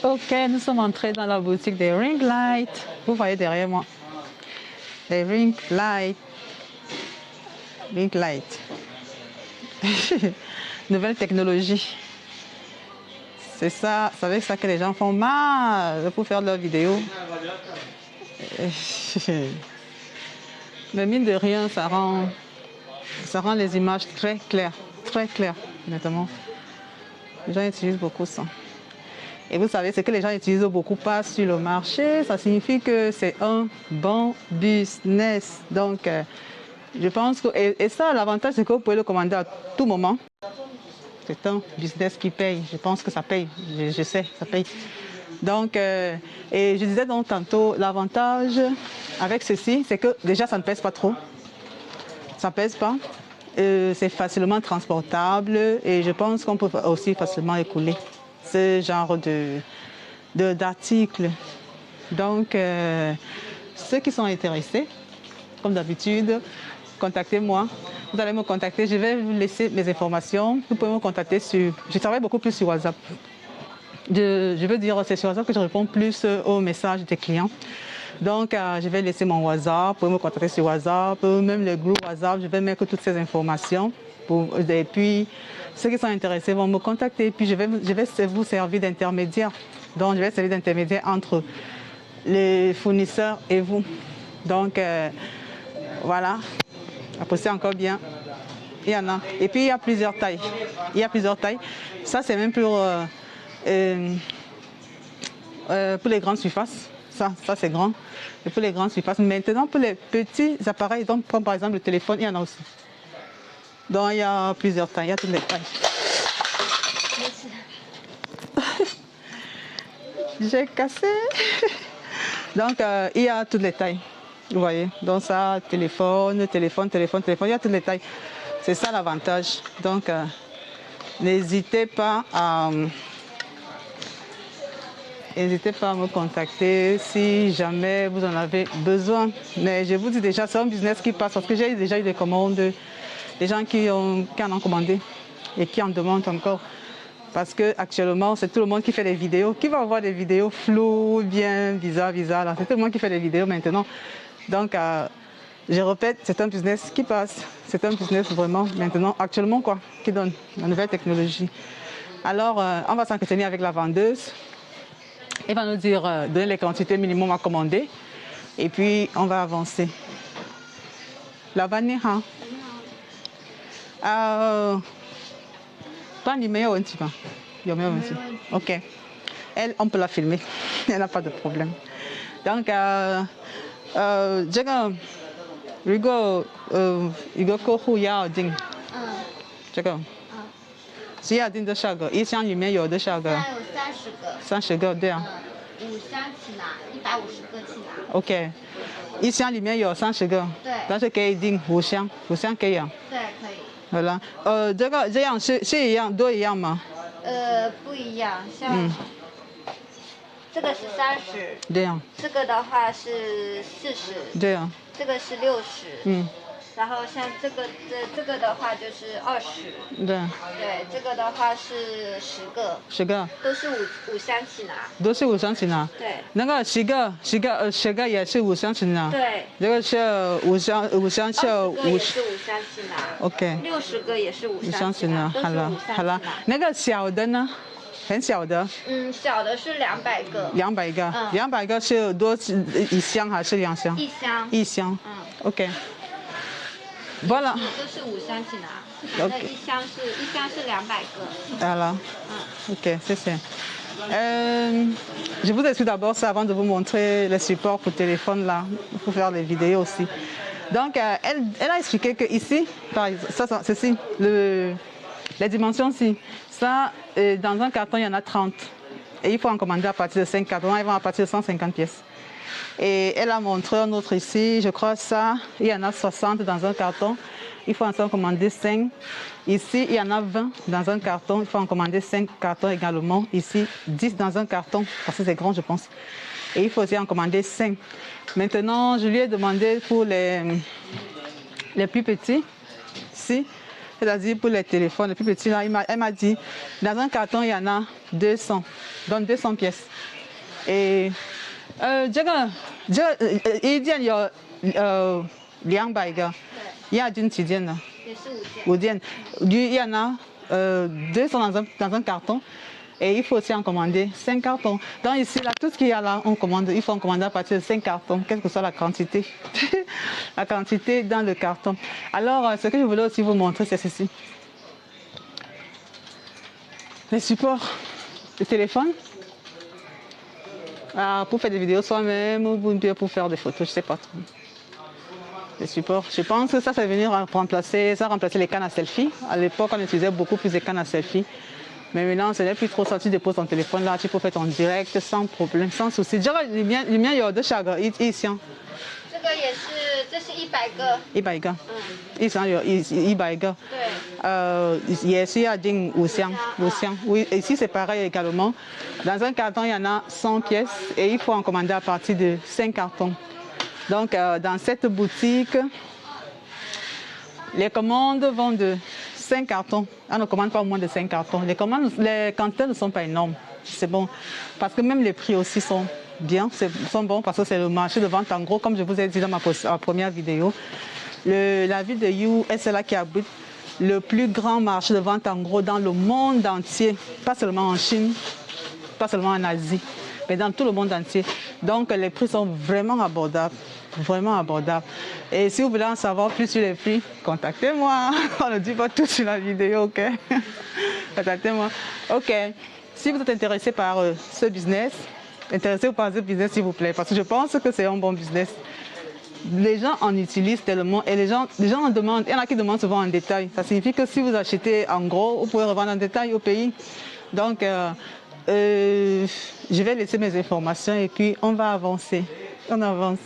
Ok, nous sommes entrés dans la boutique des ring lights. Vous voyez derrière moi. Les ring lights. Ring light. Nouvelle technologie. C'est ça, c'est avec ça que les gens font mal pour faire leurs vidéos. Mais mine de rien, ça rend les images très claires, honnêtement. Les gens utilisent beaucoup ça. Et vous savez, ce que les gens utilisent beaucoup pas sur le marché, ça signifie que c'est un bon business. Donc, je pense que... Et ça, l'avantage, c'est que vous pouvez le commander à tout moment. C'est un business qui paye. Je pense que ça paye. Je sais, ça paye. Donc, et je disais donc tantôt, l'avantage avec ceci, c'est que déjà, ça ne pèse pas trop. Ça ne pèse pas. C'est facilement transportable et je pense qu'on peut aussi facilement écouler ce genre d'articles. Donc, ceux qui sont intéressés, comme d'habitude, contactez-moi. Vous allez me contacter, je vais vous laisser mes informations. Vous pouvez me contacter sur... Je travaille beaucoup plus sur WhatsApp. Je veux dire, c'est sur WhatsApp que je réponds plus aux messages des clients. Donc, je vais laisser mon WhatsApp, vous pouvez me contacter sur WhatsApp, même le groupe WhatsApp, je vais mettre toutes ces informations. Et puis, ceux qui sont intéressés vont me contacter. Et puis, je vais vous servir d'intermédiaire. Donc, je vais servir d'intermédiaire entre les fournisseurs et vous. Donc, voilà. Après, c'est encore bien. Il y en a. Et puis, il y a plusieurs tailles. Ça, c'est même pour les grandes surfaces. Ça c'est grand. Et pour les grandes surfaces. Maintenant, pour les petits appareils, donc, comme par exemple le téléphone, il y en a aussi. Donc, il y a plusieurs tailles. Il y a toutes les tailles. J'ai cassé. Donc, il y a toutes les tailles. Vous voyez. Donc, ça, téléphone, il y a toutes les tailles. C'est ça l'avantage. Donc, n'hésitez pas à me contacter si jamais vous en avez besoin. Mais je vous dis déjà, c'est un business qui passe parce que j'ai déjà eu des commandes, des gens qui en ont commandé et qui en demandent encore. Parce qu'actuellement, c'est tout le monde qui fait des vidéos. Qui va avoir des vidéos floues, bien bizarres. C'est tout le monde qui fait des vidéos maintenant. Donc, je répète, c'est un business qui passe. C'est un business vraiment maintenant, actuellement, quoi, qui donne la nouvelle technologie. Alors, on va s'entretenir avec la vendeuse. Elle va nous dire, donner les quantités minimum à commander. Et puis, on va avancer. La vanille, hein? Pas numéro un petit peu. Ok. Elle, on peut la filmer. Elle n'a pas de problème. Donc, Rigo Kohu Yao Ding.只要订多少个？一箱里面有多少个？有30个。30个，对啊。5箱起拿，150个起拿。OK， 一箱里面有30个。对。但是可以订5箱，5箱可以啊。对，可以。好了，这样是一样，都一样吗？不一样，像这个是30。对啊。这个的话是40。对啊。这个是60。然后像这个的话就是20。对。对，这个的话是10个。10个。都是5箱起拿。都是5箱起拿。对。那个10个也是5箱起拿。对。这个是5箱是50个也是5箱起拿。OK。60个也是5箱起拿。好了。那个小的呢？很小的。小的是200个。200个。200个是多1箱还是2箱？1箱。1箱。OK。Voilà. 都是5箱起拿，反正一箱是200个。Voilà. Ok, c'est. Je vous explique d'abord ça avant de vous montrer les supports pour téléphone là, pour faire des vidéos aussi. Donc, elle a expliqué que ici, par exemple, ceci, les dimensions ici, ça, dans un carton, il y en a 30. Et il faut en commander à partir de 5 cartons, ils vont à partir de 150 pièces. Et elle a montré un autre ici, je crois ça, il y en a 60 dans un carton, il faut en commander 5. Ici, il y en a 20 dans un carton, il faut en commander 5 cartons également. Ici, 10 dans un carton, parce que c'est grand je pense. Et il faut aussi en commander 5. Maintenant, je lui ai demandé pour les plus petits, ici, C'est-à-dire pour les téléphones, les plus petits, là, elle m'a dit, dans un carton, il y en a 200, donc 200 pièces. Et il y a 200个，亚军旗舰的，也是5件，il y en a 200 dans un carton. Et il faut aussi en commander 5 cartons. Donc ici, là, tout ce qu'il y a là, on commande. Il faut en commander à partir de 5 cartons, quelle que soit la quantité. La quantité dans le carton. Alors, ce que je voulais aussi vous montrer, c'est ceci. Les supports de téléphone. Pour faire des vidéos soi-même ou pour faire des photos, je ne sais pas trop. Les supports, je pense que ça va venir remplacer les cannes à selfie. À l'époque, on utilisait beaucoup plus de cannes à selfie. Mais maintenant, ce n'est plus trop ça. Tu déposes ton téléphone là, tu peux faire ton direct sans problème, sans souci.这个里面有的小个一箱。这个也是，这是100个。100个。一箱有100个。对。也是要进5箱。Oui, ici c'est pareil également. Dans un carton, il y en a 100 pièces et il faut en commander à partir de 5 cartons. Donc, dans cette boutique, les commandes vont de 5 cartons. On ne commande pas moins de 5 cartons. Les quantités ne sont pas énormes. C'est bon. Parce que même les prix aussi sont bien, sont bons parce que c'est le marché de vente en gros, comme je vous ai dit dans ma première vidéo. La ville de You est celle qui abrite le plus grand marché de vente en gros dans le monde entier. Pas seulement en Chine, pas seulement en Asie, mais dans tout le monde entier. Donc les prix sont vraiment abordables. Vraiment abordable. Et si vous voulez en savoir plus sur les prix, contactez-moi. On ne dit pas tout sur la vidéo, ok? Contactez-moi. Ok. Si vous êtes intéressé par ce business, intéressez-vous par ce business s'il vous plaît, parce que je pense que c'est un bon business. Les gens en utilisent tellement et les gens en demandent. Il y en a qui demandent souvent en détail. Ça signifie que si vous achetez en gros, vous pouvez revendre en détail au pays. Donc, je vais laisser mes informations et puis on va avancer. On avance.